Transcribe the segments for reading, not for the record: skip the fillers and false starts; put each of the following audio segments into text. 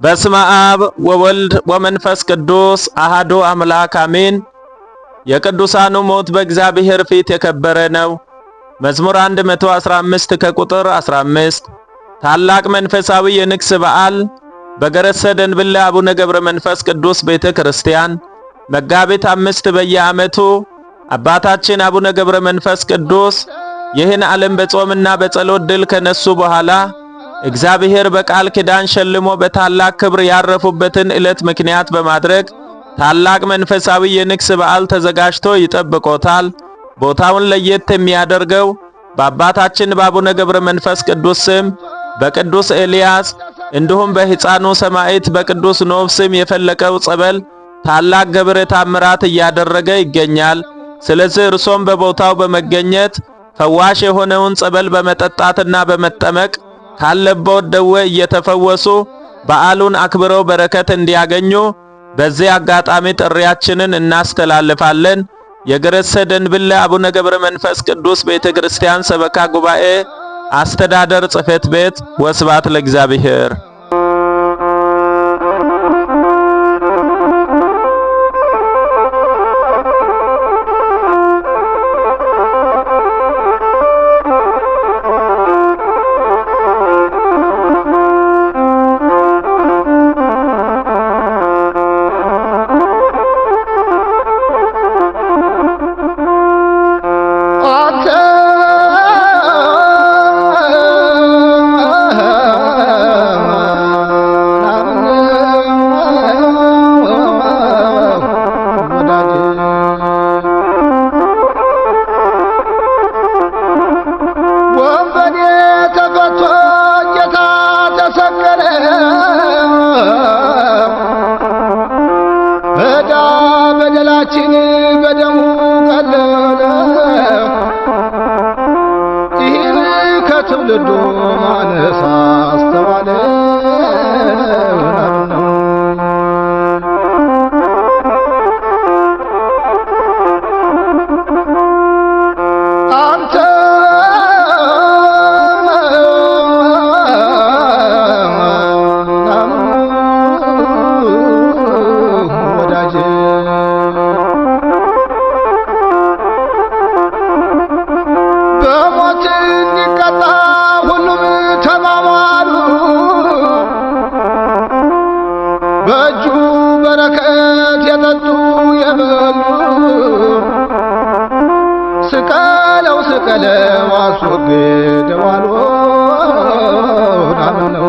በስመ አብ ወወልድ ወመንፈስ ቅዱስ አሃዱ አምላክ አሜን። የቅዱሳኑ ሞት በእግዚአብሔር ፊት የከበረ ነው። መዝሙር 115 ከቁጥር 15። ታላቅ መንፈሳዊ የንግስ በዓል በገረሰ ደንብለ አቡነ ገብረ መንፈስ ቅዱስ ቤተ ክርስቲያን መጋቢት 5 በየዓመቱ አባታችን አቡነ ገብረ መንፈስ ቅዱስ ይህን ዓለም በጾምና በጸሎት ድል ከነሱ በኋላ እግዚአብሔር በቃል ኪዳን ሸልሞ በታላቅ ክብር ያረፉበትን ዕለት ምክንያት በማድረግ ታላቅ መንፈሳዊ የንግስ በዓል ተዘጋጅቶ ይጠብቆታል። ቦታውን ለየት የሚያደርገው በአባታችን በአቡነ ገብረ መንፈስ ቅዱስ ስም በቅዱስ ኤልያስ እንዲሁም በሕፃኑ ሰማዕት በቅዱስ ኖብ ስም የፈለቀው ጸበል ታላቅ ገብረ ተአምራት እያደረገ ይገኛል። ስለዚህ እርሶም በቦታው በመገኘት ፈዋሽ የሆነውን ጸበል በመጠጣትና በመጠመቅ ካለበት ደዌ እየተፈወሱ በዓሉን አክብረው በረከት እንዲያገኙ በዚህ አጋጣሚ ጥሪያችንን እናስተላልፋለን። የገረሰ ደንብለ አቡነ ገብረ መንፈስ ቅዱስ ቤተክርስቲያን ሰበካ ጉባኤ አስተዳደር ጽሕፈት ቤት። ወስብሐት ለእግዚአብሔር። በደላችን በደሙ ቀለለ። ይህን ከትውልዱ ማነሳ አስተዋለ። አንተ በሞት እንዲቀጣ ሁሉም ተማማሉ። በእጁ በረከት የጠጡ የበሉ ስቀለው ስቀለው አስወግደው አልሆነው።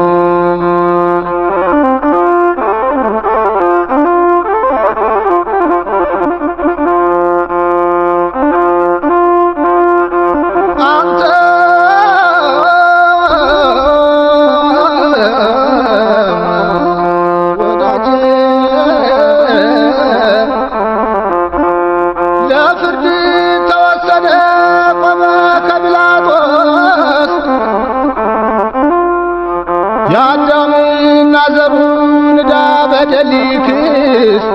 ለፍርድ ተወሰነ ቆመ ከጲላጦስ። የአዳምና ዘሩን ዕዳ በደል ሊክስ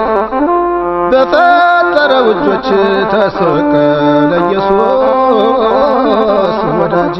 በፈጠረው እጆች ተሰቀለ ኢየሱስ ወዳጄ።